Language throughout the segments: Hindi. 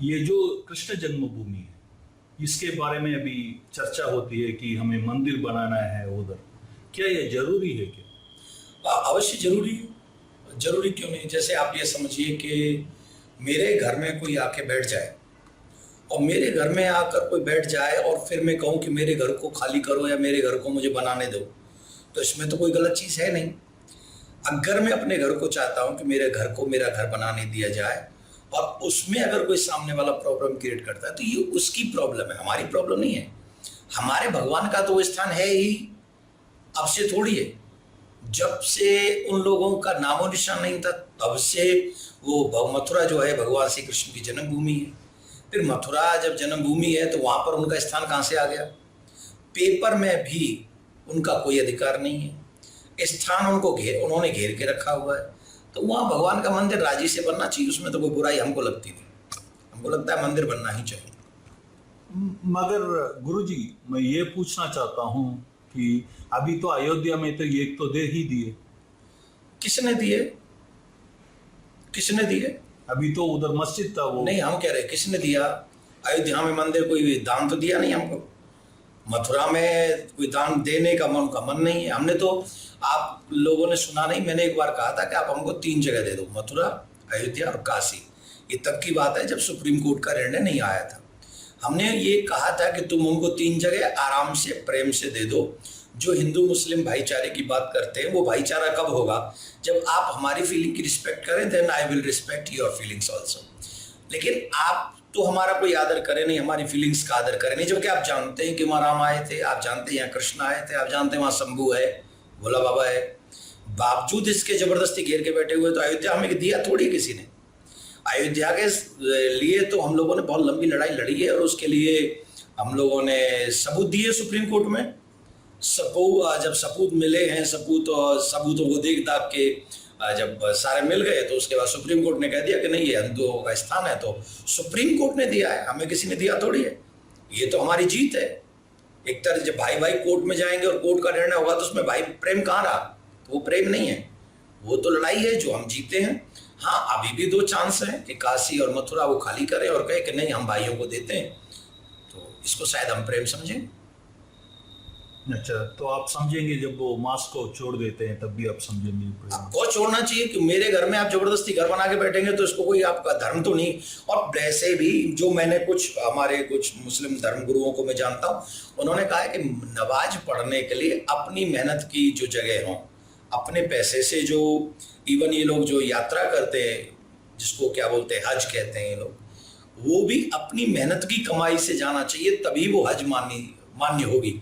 ये जो कृष्ण जन्मभूमि है, इसके बारे में अभी चर्चा होती है कि हमें मंदिर बनाना है उधर, क्या ये जरूरी है क्या? अवश्य जरूरी है। जरूरी क्यों नहीं? जैसे आप ये समझिए कि मेरे घर में कोई आके बैठ जाए, और मेरे घर में आकर कोई बैठ जाए और फिर मैं कहूँ कि मेरे घर को खाली करो या मेरे घर को मुझे बनाने दो, तो इसमें तो कोई गलत चीज़ है नहीं। अगर मैं अपने घर को चाहता हूँ कि मेरे घर को मेरा घर बनाने दिया जाए, और उसमें अगर कोई सामने वाला प्रॉब्लम क्रिएट करता है, तो ये उसकी प्रॉब्लम है, हमारी प्रॉब्लम नहीं है। हमारे भगवान का तो वो स्थान है ही, अब से थोड़ी है। जब से उन लोगों का नामो निशान नहीं था, तब से वो मथुरा जो है भगवान श्री कृष्ण की जन्मभूमि है। फिर मथुरा जब जन्मभूमि है तो वहाँ पर उनका स्थान कहाँ से आ गया? पेपर में भी उनका कोई अधिकार नहीं है, स्थान उन्होंने घेर के रखा हुआ है। तो वहाँ भगवान का मंदिर राजी से बनना चाहिए, उसमें तो कोई बुराई हमको लगती नहीं। हमको लगता है मंदिर बनना ही चाहिए। मगर गुरुजी, मैं ये पूछना चाहता हूँ कि अभी तो अयोध्या में तो एक तो दे ही दिए। किसने दिए? किसने दिए? अभी तो उधर मस्जिद था वो। नहीं, हम कह रहे किसने दिया? अयोध्या में मंदिर कोई दान तो दिया नहीं हमको। मथुरा में कोई दान देने का उनका मन नहीं है। हमने तो, आप लोगों ने सुना नहीं, मैंने एक बार कहा था कि आप हमको 3 जगह दे दो, मथुरा, अयोध्या और काशी। ये तब की बात है जब सुप्रीम कोर्ट का निर्णय नहीं आया था। हमने ये कहा था कि तुम हमको 3 जगह आराम से प्रेम से दे दो। जो हिंदू मुस्लिम भाईचारे की बात करते हैं, वो भाईचारा कब होगा? जब आप हमारी फीलिंग की रिस्पेक्ट करें, then I will respect your feelings also. लेकिन आप तो हमारा कोई आदर करें नहीं, हमारी फीलिंग्स का आदर करें नहीं। जबकि आप जानते हैं कि वहाँ राम आए थे, आप जानते हैं यहाँ कृष्ण आए थे, आप जानते हैं वहाँ शंभू है, भोला बाबा है। बावजूद इसके जबरदस्ती घेर के बैठे हुए। तो अयोध्या हमें दिया थोड़ी किसी ने। अयोध्या के लिए तो हम लोगों ने बहुत लंबी लड़ाई लड़ी है, और उसके लिए हम लोगों ने सबूत दिए सुप्रीम कोर्ट में। जब सबूत मिले हैं, सबूत वो देख दाख के जब सारे मिल गए, तो उसके बाद सुप्रीम कोर्ट ने कह दिया कि नहीं, ये हिंदुओं का स्थान है। तो सुप्रीम कोर्ट ने दिया है, हमें किसी ने दिया थोड़ी है। ये तो हमारी जीत है। एक तरह जब भाई भाई कोर्ट में जाएंगे और कोर्ट का निर्णय होगा, तो उसमें भाई प्रेम कहाँ रहा? तो वो प्रेम नहीं है, वो तो लड़ाई है जो हम जीते हैं। हाँ, अभी भी 2 चांस हैं कि काशी और मथुरा वो खाली करें और कहे कि नहीं, हम भाइयों को देते हैं। तो इसको शायद हम प्रेम समझें। अच्छा, तो आप समझेंगे जब वो मास्क को छोड़ देते हैं, तब भी आप समझेंगे? आपको छोड़ना चाहिए कि मेरे घर में आप जबरदस्ती घर बना के बैठेंगे, तो इसको कोई आपका धर्म तो नहीं। और वैसे भी जो मैंने हमारे कुछ मुस्लिम धर्म गुरुओं को मैं जानता हूँ, उन्होंने कहा है कि नमाज पढ़ने के लिए अपनी मेहनत की जो जगह हो, अपने पैसे से, जो इवन ये लोग जो यात्रा करते हैं, जिसको क्या बोलते हैं, हज कहते हैं ये लोग, वो भी अपनी मेहनत की कमाई से जाना चाहिए, तभी वो हज मान्य होगी।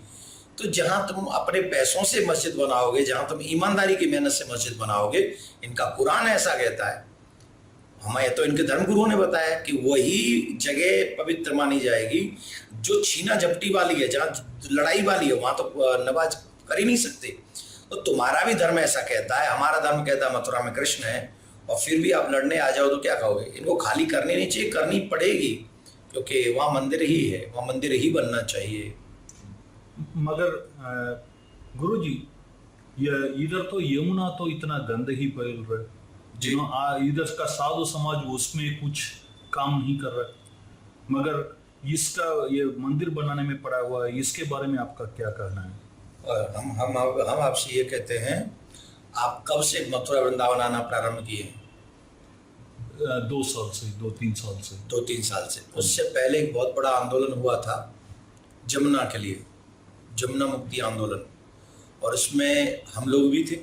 तो जहां तुम अपने पैसों से मस्जिद बनाओगे, जहां तुम ईमानदारी की मेहनत से मस्जिद बनाओगे, इनका कुरान ऐसा कहता है, हमें तो इनके धर्म गुरुओं ने बताया कि वही जगह पवित्र मानी जाएगी जो छीना झपटी वाली है, जहाँ लड़ाई वाली है, वहां तो नमाज कर ही नहीं सकते। तो तुम्हारा भी धर्म ऐसा कहता है, हमारा धर्म कहता है मथुरा में कृष्ण है, और फिर भी आप लड़ने आ जाओ तो क्या कहोगे? इनको खाली करनी नहीं चाहिए, करनी पड़ेगी, क्योंकि वहाँ मंदिर ही है, वहाँ मंदिर ही बनना चाहिए। मगर गुरुजी, इधर तो यमुना तो इतना गंद ही फैल रहा है, इधर का साधु समाज उसमें कुछ काम नहीं कर रहा, मगर इसका ये मंदिर बनाने में पड़ा हुआ है, इसके बारे में आपका क्या कहना है? हम आपसे ये कहते हैं, आप कब से मथुरा वृंदावन आना प्रारंभ किए? 2 साल से, 2-3 साल से। 2-3 साल से। उससे पहले एक बहुत बड़ा आंदोलन हुआ था जमुना के लिए, जमुना मुक्ति आंदोलन, और इसमें हम लोग भी थे,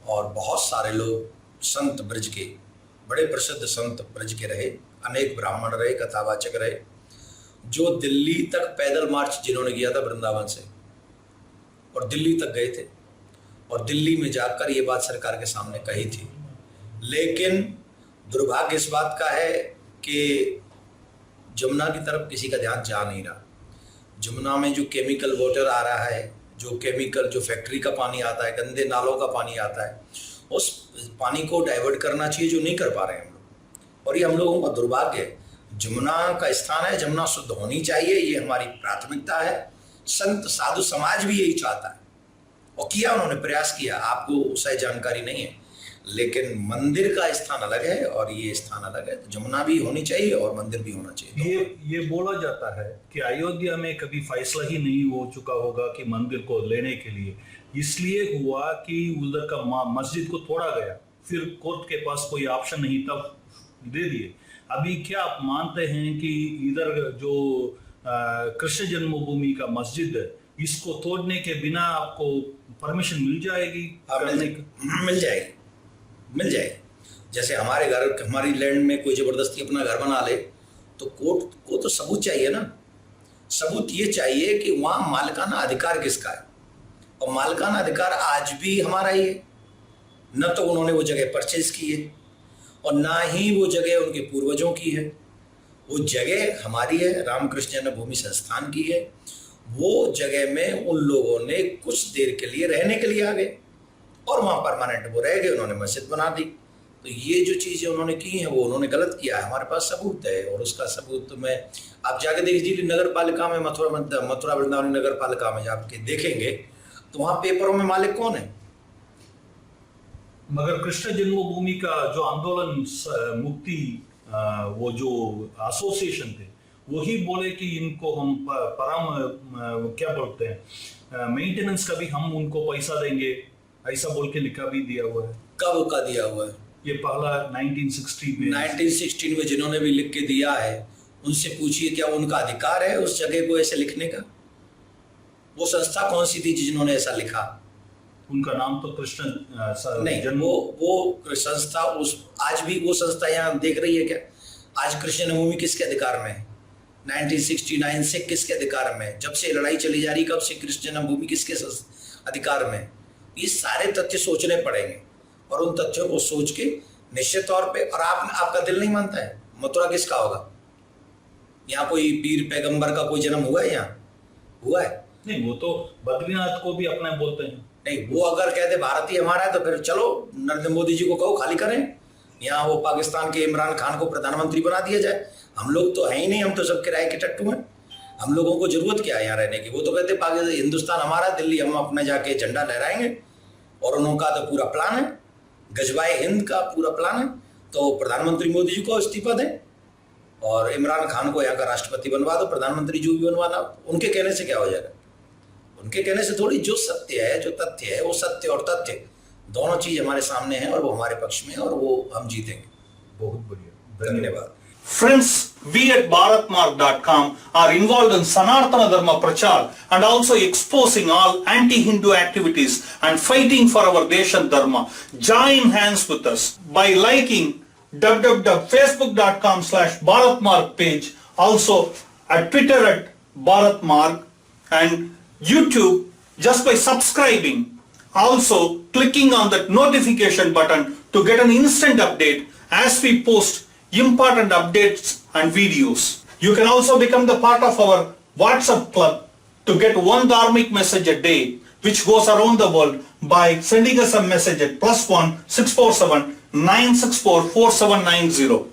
और बहुत सारे लोग संत ब्रज के, बड़े प्रसिद्ध संत ब्रज के रहे, अनेक ब्राह्मण रहे, कथावाचक रहे, जो दिल्ली तक पैदल मार्च जिन्होंने किया था वृंदावन से, और दिल्ली तक गए थे, और दिल्ली में जाकर ये बात सरकार के सामने कही थी। लेकिन दुर्भाग्य इस बात का है कि जमुना की तरफ किसी का ध्यान जा नहीं रहा। जमुना में जो केमिकल वाटर आ रहा है, जो फैक्ट्री का पानी आता है, गंदे नालों का पानी आता है, उस पानी को डाइवर्ट करना चाहिए, जो नहीं कर पा रहे हैं हम लोग। और ये हम लोगों का दुर्भाग्य है। जमुना का स्थान है, जमुना शुद्ध होनी चाहिए, ये हमारी प्राथमिकता है। संत साधु समाज भी यही चाहता है, और किया, उन्होंने प्रयास किया, आपको शायद जानकारी नहीं है, लेकिन मंदिर का स्थान अलग है और ये स्थान अलग है। तो जमुना भी होनी चाहिए और मंदिर भी होना चाहिए। ये बोला जाता है कि अयोध्या में कभी फैसला ही नहीं हो चुका होगा कि मंदिर को लेने के लिए, इसलिए हुआ कि उधर का मस्जिद को तोड़ा गया, फिर कोर्ट के पास कोई ऑप्शन नहीं तब दे दिए। अभी क्या आप मानते हैं कि इधर जो कृष्ण जन्मभूमि का मस्जिद है, इसको तोड़ने के बिना आपको परमिशन मिल जाएगी? मिल जाएगी। जैसे हमारी लैंड में कोई जबरदस्ती अपना घर बना ले तो कोर्ट को तो सबूत चाहिए ना। सबूत ये चाहिए कि वहाँ मालिकाना अधिकार किसका है, और मालिकाना अधिकार आज भी हमारा ही है। न तो उन्होंने वो जगह परचेज की है और ना ही वो जगह उनके पूर्वजों की है। वो जगह हमारी है, रामकृष्ण जन्मभूमि संस्थान की है। वो जगह में उन लोगों ने कुछ देर के लिए रहने के लिए आ गए और वहाँ परमानेंट वो रह गए, उन्होंने मस्जिद बना दी। तो ये जो चीज़ें उन्होंने की हैं वो उन्होंने गलत किया है। हमारे पास सबूत है और उसका सबूत तो मैं आप जाके देख लीजिए नगर पालिका में, मथुरा वृंदावन नगर पालिका में जाके देखेंगे तो वहाँ पेपरों में मालिक कौन है। मगर कृष्ण जन्मभूमि का जो आंदोलन मुक्ति वो जो एसोसिएशन थे वही बोले कि इनको हम क्या बोलते हैं मेंटेनेंस का भी हम उनको पैसा देंगे, ऐसा बोल के लिखा भी दिया हुआ है। कब का दिया हुआ है? ये पहला 1916 में जिन्होंने भी लिख के दिया है उनसे पूछिए क्या उनका अधिकार है उस जगह को ऐसे लिखने का। वो संस्था कौन सी थी जिन्होंने ऐसा लिखा? उनका नाम तो कृष्ण नहीं, वो संस्था आज भी वो संस्था यहाँ देख रही है क्या? आज कृष्ण जन्मभूमि किसके अधिकार में है? 1969 से किसके अधिकार में? जब से लड़ाई चली जा रही कब से कृष्ण जन्मभूमि किसके अधिकार में? ये सारे तथ्य सोचने पड़ेंगे और उन तथ्यों को सोच के निश्चित तौर पे। और आपका दिल नहीं मानता है मथुरा किसका होगा? यहाँ कोई पीर पैगंबर का कोई जन्म हुआ है? यहाँ हुआ है? नहीं, वो तो बद्रीनाथ को भी अपना बोलते हैं। नहीं, वो अगर कहते भारत ही हमारा है तो फिर चलो नरेंद्र मोदी जी को कहो खाली करें, यहाँ वो पाकिस्तान के इमरान खान को प्रधानमंत्री बना दिया जाए। हम लोग तो है ही नहीं, हम तो सब किराए के टट्टू हैं। हम लोगों को जरूरत क्या है यहाँ रहने की? वो तो कहते पाकिस्तान हिंदुस्तान हमारा, दिल्ली हम अपने जाके झंडा लहराएंगे। और उनका तो पूरा प्लान है, गजवाए हिंद का पूरा प्लान है। तो प्रधानमंत्री मोदी जी को इस्तीफा दें और इमरान खान को यहाँ का राष्ट्रपति बनवा दो, प्रधानमंत्री जो भी बनवाना। उनके कहने से क्या हो जाएगा? उनके कहने से थोड़ी। जो सत्य है, जो तथ्य है, वो सत्य और तथ्य दोनों चीज हमारे सामने हैं और वो हमारे पक्ष में है और वो हम जीतेंगे। बहुत बढ़िया, धन्यवाद। Friends, we at bharatmarg.com are involved in Sanatana Dharma Prachar and also exposing all anti-Hindu activities and fighting for our Desha Dharma. Join hands with us by liking www.facebook.com/bharatmarg page, also at Twitter at bharatmarg and YouTube just by subscribing. Also clicking on that notification button to get an instant update as we post important updates and videos. You can also become the part of our WhatsApp club to get one dharmic message a day which goes around the world by sending us a message at +1 647 964 4790.